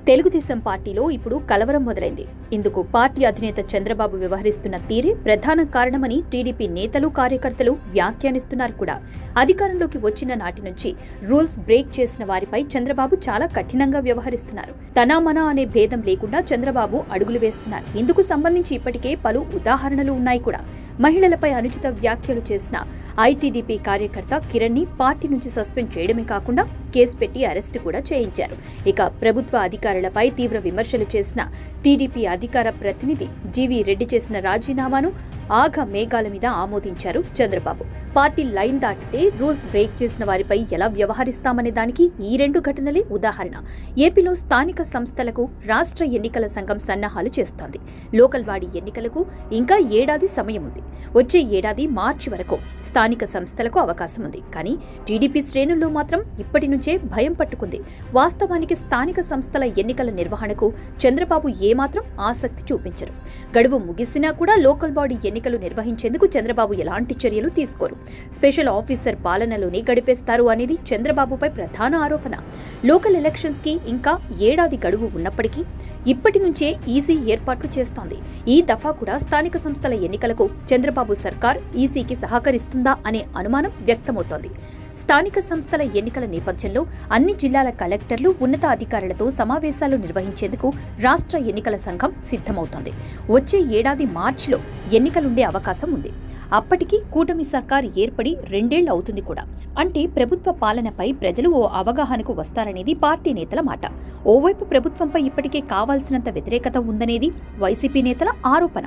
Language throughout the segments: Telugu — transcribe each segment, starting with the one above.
తెలుగుదేశం పార్టీలో ఇప్పుడు కలవరం మొదలైంది. ఇందుకు పార్టీ అధినేత చంద్రబాబు వ్యవహరిస్తున్న తీరే ప్రధాన కారణమని టీడీపీ నేతలు, కార్యకర్తలు వ్యాఖ్యానిస్తున్నారు కూడా. అధికారంలోకి వచ్చిన నాటి నుంచి రూల్స్ బ్రేక్ చేసిన వారిపై చంద్రబాబు చాలా కఠినంగా వ్యవహరిస్తున్నారు. తనామనా అనే భేదం లేకుండా చంద్రబాబు అడుగులు వేస్తున్నారు. ఇందుకు సంబంధించి ఇప్పటికే పలు ఉదాహరణలు ఉన్నాయి కూడా. మహిళలపై అనుచిత వ్యాఖ్యలు చేసిన ఐటీడీపీ కార్యకర్త కిరణ్ ని పార్టీ నుంచి సస్పెండ్ చేయడమే కాకుండా కేసు పెట్టి అరెస్టు కూడా చేయించారు. ఇక ప్రభుత్వ అధికారులపై తీవ్ర విమర్శలు చేసిన టీడీపీ అధికార ప్రతినిధి జీవీ రెడ్డి చేసిన రాజీనామాను ఆఘ మేఘాల మీద ఆమోదించారు చంద్రబాబు. పార్టీ లైన్ దాటితే రూల్స్ బ్రేక్ చేసిన వారిపై ఎలా వ్యవహరిస్తామనే దానికి ఈ రెండు ఘటనలే ఉదాహరణ. ఏపీలో స్థానిక సంస్థలకు రాష్ట్ర ఎన్నికల సంఘం సన్నాహాలు చేస్తోంది. లోకల్ బాడీ ఎన్నికలకు ఇంకా ఏడాది సమయం ఉంది. వచ్చే ఏడాది మార్చి వరకు స్థానిక సంస్థలకు అవకాశం ఉంది. కానీ టీడీపీ శ్రేణుల్లో మాత్రం ఇప్పటి నుంచే భయం పట్టుకుంది. వాస్తవానికి స్థానిక సంస్థల ఎన్నికల నిర్వహణకు చంద్రబాబు ఏమాత్రం ఆసక్తి చూపించరు. గడువు ముగిసినా కూడా లోకల్ బాడీ ఎన్నికలు నిర్వహించేందుకు చంద్రబాబు ఎలాంటి చర్యలు తీసుకోరు. స్పెషల్ ఆఫీసర్ పాలనలోనే గడిపేస్తారు అనేది చంద్రబాబుపై ప్రధాన ఆరోపణ. లోకల్ ఎలక్షన్స్ కి ఇంకా ఏడాది గడువు ఉన్నప్పటికీ ఇప్పటి నుంచే ఈసీ ఏర్పాట్లు చేస్తోంది. ఈ దఫా కూడా స్థానిక సంస్థల ఎన్నికలకు చంద్రబాబు సర్కార్ ఈసీకి సహకరిస్తుందా అనే అనుమానం వ్యక్తమవుతోంది. స్థానిక సంస్థల ఎన్నికల నేపథ్యంలో అన్ని జిల్లాల కలెక్టర్లు, ఉన్నత అధికారులతో సమావేశాలు నిర్వహించేందుకు రాష్ట్ర ఎన్నికల సంఘం సిద్ధమవుతోంది. వచ్చే ఏడాది మార్చిలో ఎన్నికలుండే అవకాశం ఉంది. అప్పటికి కూటమి సర్కార్ ఏర్పడి 2 ఏళ్లు అవుతుంది కూడా. అంటే ప్రభుత్వ పాలనపై ప్రజలు ఓ అవగాహనకు వస్తారనేది పార్టీ నేతల మాట. ఓవైపు ప్రభుత్వంపై ఇప్పటికే కావాల్సినంత వ్యతిరేకత ఉందనేది వైసీపీ నేతల ఆరోపణ.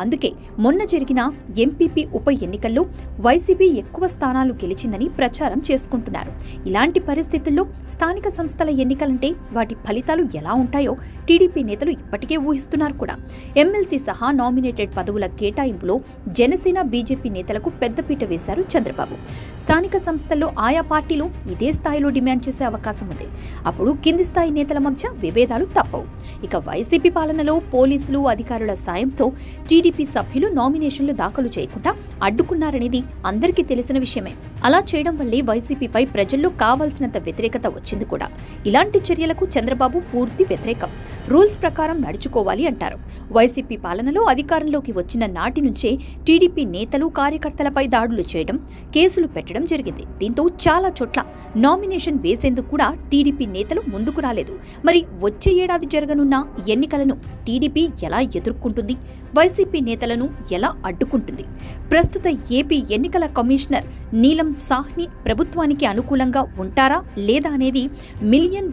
అందుకే మొన్న జరిగిన ఎంపీపీ ఉప ఎన్నికల్లో వైసీపీ ఎక్కువ స్థానాలు గెలిచిందని ప్రచారం చేసుకుంటున్నారు. ఇలాంటి పరిస్థితుల్లో స్థానిక సంస్థల ఎన్నికలంటే వాటి ఫలితాలు ఎలా ఉంటాయో టీడీపీ నేతలు ఇప్పటికే ఊహిస్తున్నారు కూడా. ఎమ్మెల్సీ సహా నామినేటెడ్ పదవుల కేటాయింపులో జనసేన, బీజేపీ నేతలకు పెద్దపీట వేశారు చంద్రబాబు. స్థానిక సంస్థల్లో ఆయా పార్టీలు ఇదే స్థాయిలో డిమాండ్ చేసే అవకాశం ఉంది. అప్పుడు కింది స్థాయి నేతల మధ్య విభేదాలు తప్పవు. ఇక వైసీపీ పాలనలో పోలీసులు, అధికారుల సాయంతో టీడీపీ సభ్యులు నామినేషన్లు దాఖలు చేయకుండా అడ్డుకున్నారనేది అందరికీ తెలిసిన విషయమే. అలా చేయడం వల్లే వైసీపీపై ప్రజల్లో కావాల్సినంత వ్యతిరేకత వచ్చింది కూడా. ఇలాంటి చర్యలకు చంద్రబాబు పూర్తి వ్యతిరేకం. రూల్స్ ప్రకారం నడుచుకోవాలి అంటారు. వైసీపీ పాలనలో అధికారంలోకి వచ్చిన నాటి నుంచే టీడీపీ నేతలు, కార్యకర్తలపై దాడులు చేయడం, కేసులు పెట్టడం జరిగింది. దీంతో చాలా చోట్ల నామినేషన్ వేసేందుకు కూడా టీడీపీ నేతలు ముందుకు రాలేదు. మరి వచ్చే ఏడాది జరగనున్న ఎన్నికలను టీడీపీ ఎలా ఎదుర్కొంటుంది? వైసీపీ నేతలను ఎలా అడ్డుకుంటుంది? ప్రస్తుత ఏపీ ఎన్నికల కమిషనర్ నీలం సాహ్ని ప్రభుత్వానికి అనుకూలంగా ఉంటారా లేదా అనేది $1 మిలియన్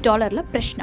ప్రశ్న.